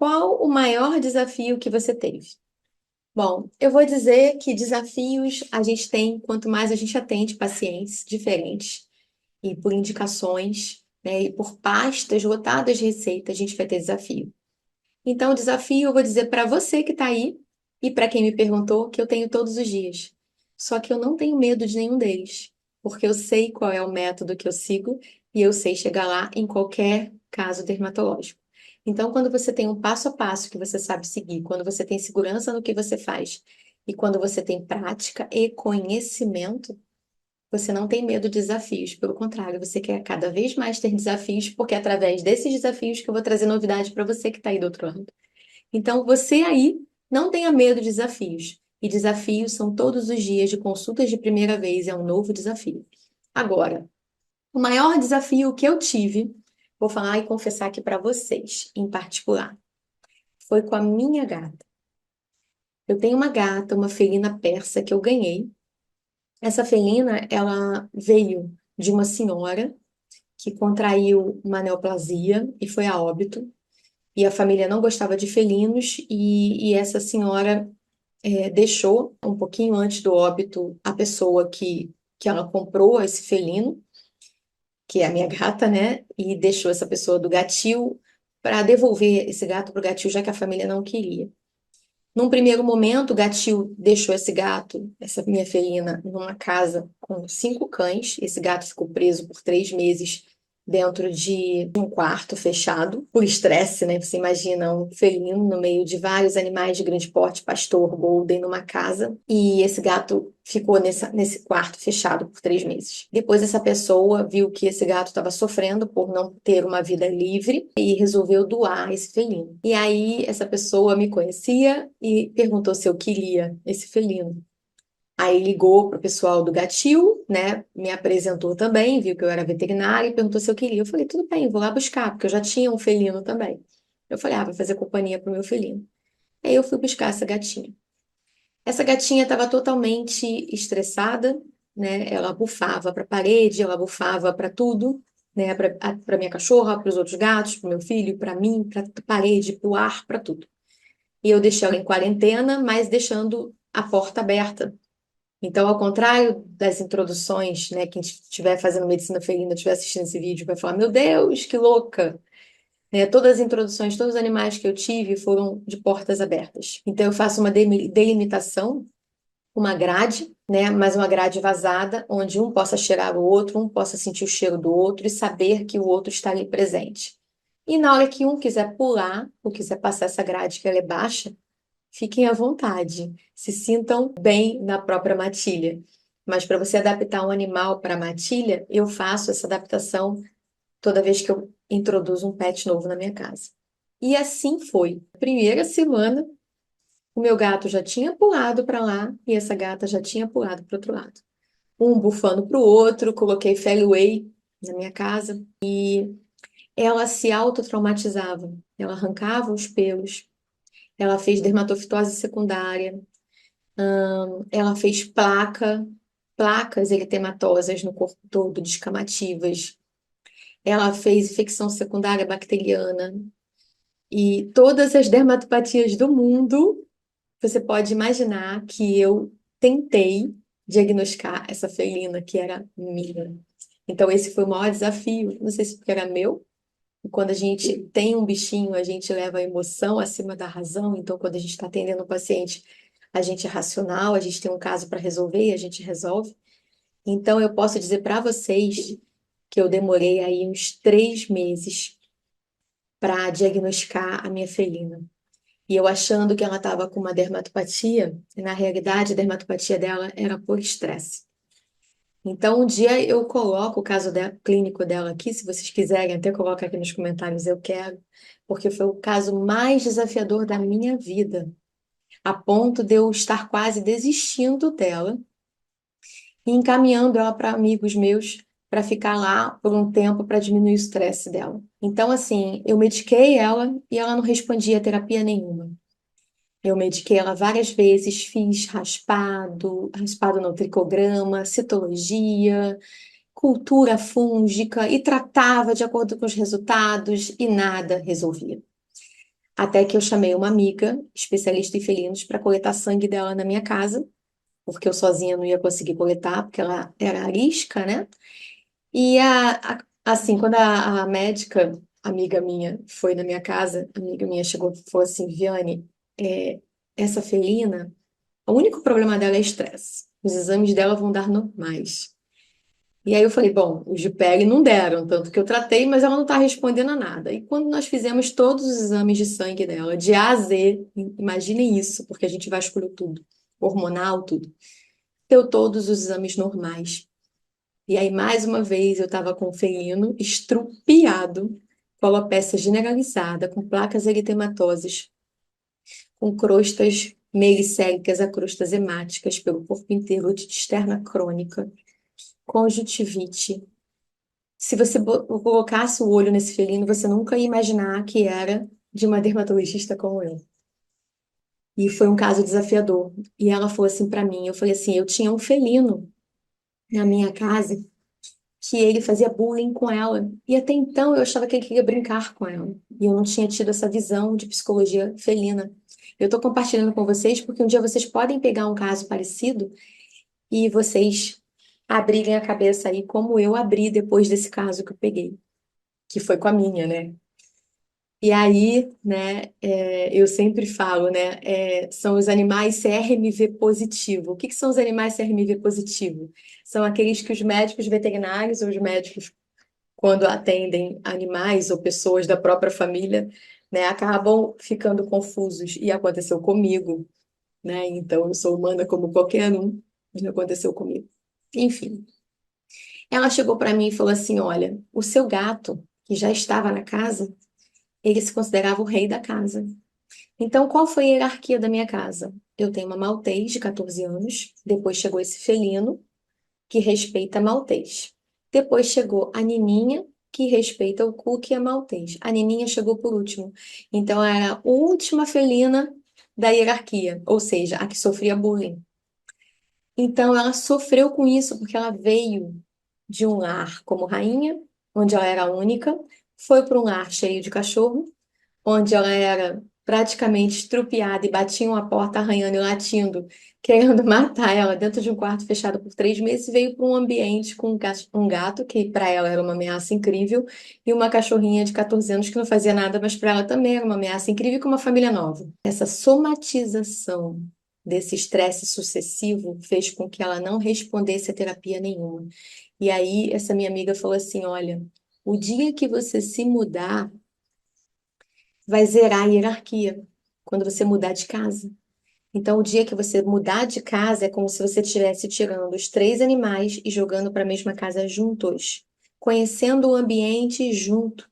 Qual o maior desafio que você teve? Bom, eu vou dizer que desafios a gente tem quanto mais a gente atende pacientes diferentes e por indicações, né, e por pastas lotadas de receita, a gente vai ter desafio. Então, o desafio eu vou dizer para você que está aí e para quem me perguntou que eu tenho todos os dias. Só que eu não tenho medo de nenhum deles, porque eu sei qual é o método que eu sigo e eu sei chegar lá em qualquer caso dermatológico. Então, quando você tem um passo a passo que você sabe seguir, quando você tem segurança no que você faz e quando você tem prática e conhecimento, você não tem medo de desafios. Pelo contrário, você quer cada vez mais ter desafios, porque é através desses desafios que eu vou trazer novidade para você que está aí do outro lado. Então, você aí não tenha medo de desafios. E desafios são todos os dias de consultas de primeira vez, é um novo desafio. Agora, o maior desafio que eu tive, vou falar e confessar aqui para vocês, em particular, foi com a minha gata. Eu tenho uma gata, uma felina persa que eu ganhei. Essa felina, ela veio de uma senhora que contraiu uma neoplasia e foi a óbito. E a família não gostava de felinos e essa senhora deixou, um pouquinho antes do óbito, a pessoa que ela comprou esse felino, que é a minha gata, né? E deixou essa pessoa do gatil para devolver esse gato para o gatil, já que a família não queria. Num primeiro momento, o gatil deixou esse gato, essa minha felina, numa casa com 5 cães. Esse gato ficou preso por 3 meses dentro de um quarto fechado, por estresse, né? Você imagina um felino no meio de vários animais de grande porte, pastor, golden, numa casa. E esse gato ficou nesse quarto fechado por 3 meses. Depois, essa pessoa viu que esse gato estava sofrendo por não ter uma vida livre e resolveu doar esse felino. E aí, essa pessoa me conhecia e perguntou se eu queria esse felino. Aí ligou para o pessoal do Gatil, né? Me apresentou também, viu que eu era veterinária e perguntou se eu queria. Eu falei, tudo bem, vou lá buscar, porque eu já tinha um felino também. Eu falei, vai fazer companhia pro meu felino. Aí eu fui buscar essa gatinha. Essa gatinha estava totalmente estressada, né? Ela bufava para a parede, ela bufava para tudo, né? Para minha cachorra, para os outros gatos, para meu filho, para mim, para a parede, para o ar, para tudo. E eu deixei ela em quarentena, mas deixando a porta aberta. Então, ao contrário das introduções, né? Quem estiver fazendo medicina felina, estiver assistindo esse vídeo, vai falar: Meu Deus, que louca! Né? Todas as introduções, todos os animais que eu tive foram de portas abertas. Então, eu faço uma delimitação, uma grade, né? Mas uma grade vazada, onde um possa cheirar o outro, um possa sentir o cheiro do outro e saber que o outro está ali presente. E na hora que um quiser pular, ou quiser passar essa grade que ela é baixa, fiquem à vontade, se sintam bem na própria matilha. Mas para você adaptar um animal para a matilha, eu faço essa adaptação toda vez que eu introduzo um pet novo na minha casa. E assim foi. Primeira semana, o meu gato já tinha pulado para lá e essa gata já tinha pulado para o outro lado. Um bufando para o outro, coloquei Feliway na minha casa. Ela se autotraumatizava. Ela arrancava os pelos, ela fez dermatofitose secundária, ela fez placas eritematosas no corpo todo, descamativas. Ela fez infecção secundária bacteriana e todas as dermatopatias do mundo. Você pode imaginar que eu tentei diagnosticar essa felina que era minha. Então, esse foi o maior desafio. Não sei se porque era meu. E quando a gente tem um bichinho, a gente leva a emoção acima da razão. Então, quando a gente está atendendo um paciente, a gente é racional, a gente tem um caso para resolver e a gente resolve. Então, eu posso dizer para vocês que eu demorei aí uns 3 meses para diagnosticar a minha felina. E eu achando que ela estava com uma dermatopatia, e na realidade a dermatopatia dela era por estresse. Então, um dia eu coloco o caso clínico dela aqui, se vocês quiserem, até coloca aqui nos comentários, eu quero, porque foi o caso mais desafiador da minha vida, a ponto de eu estar quase desistindo dela e encaminhando ela para amigos meus para ficar lá por um tempo para diminuir o estresse dela. Então, assim, eu mediquei ela e ela não respondia a terapia nenhuma. Eu mediquei ela várias vezes, fiz raspado, raspado no tricograma, citologia, cultura fúngica e tratava de acordo com os resultados e nada resolvia. Até que eu chamei uma amiga, especialista em felinos, para coletar sangue dela na minha casa, porque eu sozinha não ia conseguir coletar, porque ela era arisca, né? E assim, quando a médica, amiga minha, foi na minha casa, a amiga minha chegou e falou assim, Viane, essa felina, o único problema dela é estresse. Os exames dela vão dar normais. E aí eu falei, bom, os de pele não deram, tanto que eu tratei, mas ela não está respondendo a nada. E quando nós fizemos todos os exames de sangue dela, de A a Z, imaginem isso, porque a gente vasculhou tudo, hormonal, tudo, deu todos os exames normais. E aí, mais uma vez, eu estava com o felino estrupiado, com alopecia generalizada, com placas eritematosas, com crostas melicélicas a crostas hemáticas pelo corpo inteiro, otite externa crônica, conjuntivite. Se você colocasse o olho nesse felino, você nunca ia imaginar que era de uma dermatologista como eu. E foi um caso desafiador. E ela falou assim para mim, eu falei assim, eu tinha um felino na minha casa que ele fazia bullying com ela. E até então eu achava que ele queria brincar com ela. E eu não tinha tido essa visão de psicologia felina. Eu estou compartilhando com vocês porque um dia vocês podem pegar um caso parecido e vocês abrirem a cabeça aí, como eu abri depois desse caso que eu peguei, que foi com a minha, né? E aí, né, eu sempre falo, né, são os animais CRMV positivo. O que que são os animais CRMV positivo? São aqueles que os médicos veterinários ou os médicos quando atendem animais ou pessoas da própria família, né, acabam ficando confusos. E aconteceu comigo, né? Então, eu sou humana como qualquer um, e aconteceu comigo. Enfim, ela chegou para mim e falou assim: Olha, o seu gato, que já estava na casa, ele se considerava o rei da casa. Então, qual foi a hierarquia da minha casa? Eu tenho uma maltês de 14 anos, depois chegou esse felino, que respeita a maltês. Depois chegou a Nininha, que respeita o Cook e a maltês. A Nininha chegou por último. Então, era a última felina da hierarquia, ou seja, a que sofria bullying. Então, ela sofreu com isso porque ela veio de um lar como rainha, onde ela era a única, foi para um lar cheio de cachorro, onde ela era praticamente estrupiada e batiam a porta arranhando e latindo, querendo matar ela dentro de um quarto fechado por 3 meses, veio para um ambiente com um gato, que para ela era uma ameaça incrível, e uma cachorrinha de 14 anos que não fazia nada, mas para ela também era uma ameaça incrível, com uma família nova. Essa somatização desse estresse sucessivo fez com que ela não respondesse a terapia nenhuma. E aí, essa minha amiga falou assim: Olha, o dia que você se mudar, vai zerar a hierarquia quando você mudar de casa. Então, o dia que você mudar de casa é como se você estivesse tirando os 3 animais e jogando para a mesma casa juntos, conhecendo o ambiente junto.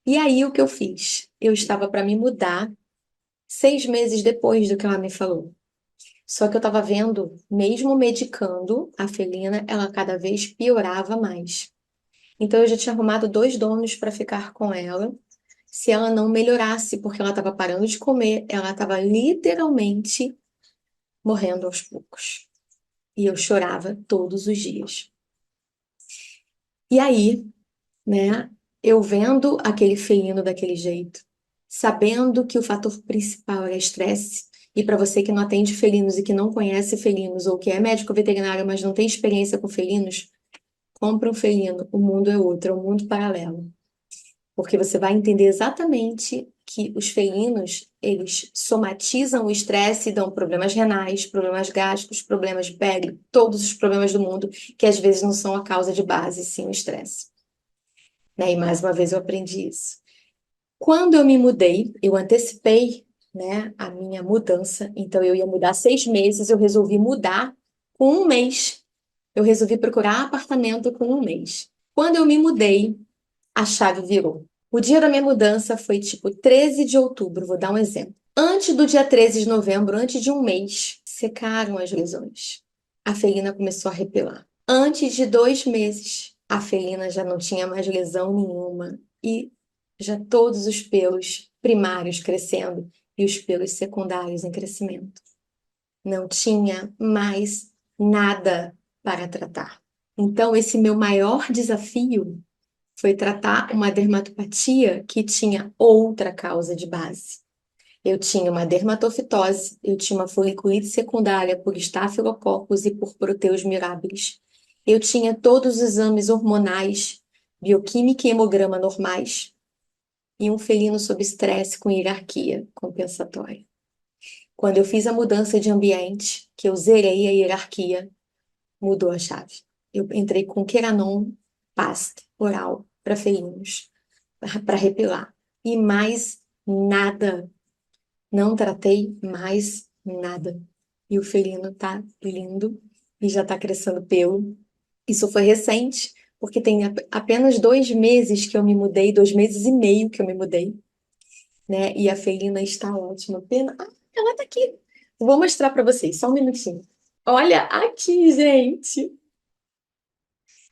E aí, o que eu fiz? Eu estava para me mudar 6 meses depois do que ela me falou. Só que eu estava vendo, mesmo medicando a felina, ela cada vez piorava mais. Então, eu já tinha arrumado 2 donos para ficar com ela se ela não melhorasse, porque ela estava parando de comer, ela estava literalmente morrendo aos poucos. E eu chorava todos os dias. E aí, né, eu vendo aquele felino daquele jeito, sabendo que o fator principal era estresse, e para você que não atende felinos e que não conhece felinos, ou que é médico veterinário, mas não tem experiência com felinos, compra um felino, o mundo é outro, é um mundo paralelo. Porque você vai entender exatamente que os felinos, eles somatizam o estresse e dão problemas renais, problemas gástricos, problemas de pele, todos os problemas do mundo, que às vezes não são a causa de base, sim o estresse. Né? E mais uma vez eu aprendi isso. Quando eu me mudei, eu antecipei, né, a minha mudança, então eu ia mudar 6 meses, eu resolvi mudar com um mês. Eu resolvi procurar apartamento com um mês. Quando eu me mudei, a chave virou. O dia da minha mudança foi tipo 13 de outubro, vou dar um exemplo. Antes do dia 13 de novembro, antes de um mês, secaram as lesões. A felina começou a repelar. Antes de 2 meses, a felina já não tinha mais lesão nenhuma e já todos os pelos primários crescendo e os pelos secundários em crescimento. Não tinha mais nada para tratar. Então, esse meu maior desafio foi tratar uma dermatopatia que tinha outra causa de base. Eu tinha uma dermatofitose, eu tinha uma foliculite secundária por estafilococcus e por Proteus mirabilis. Eu tinha todos os exames hormonais, bioquímica e hemograma normais, e um felino sob estresse com hierarquia compensatória. Quando eu fiz a mudança de ambiente, que eu zerei a hierarquia, mudou a chave. Eu entrei com Queranon Pasta oral para felinos, para repilar. E mais nada. Não tratei mais nada. E o felino tá lindo e já tá crescendo pelo. Isso foi recente, porque tem apenas 2 meses que eu me mudei, 2 meses e meio que eu me mudei, né? E a felina está ótima. Pena. Ah, ela tá aqui. Vou mostrar para vocês, só um minutinho. Olha aqui, gente.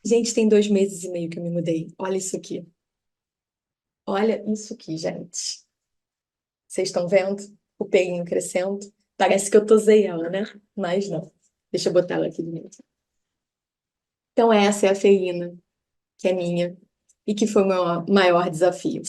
Gente, tem 2 meses e meio que eu me mudei. Olha isso aqui. Olha isso aqui, gente. Vocês estão vendo o pelinho crescendo? Parece que eu tosei ela, né? Mas não. Deixa eu botar ela aqui dentro. Então, essa é a felina, que é minha, e que foi o meu maior desafio.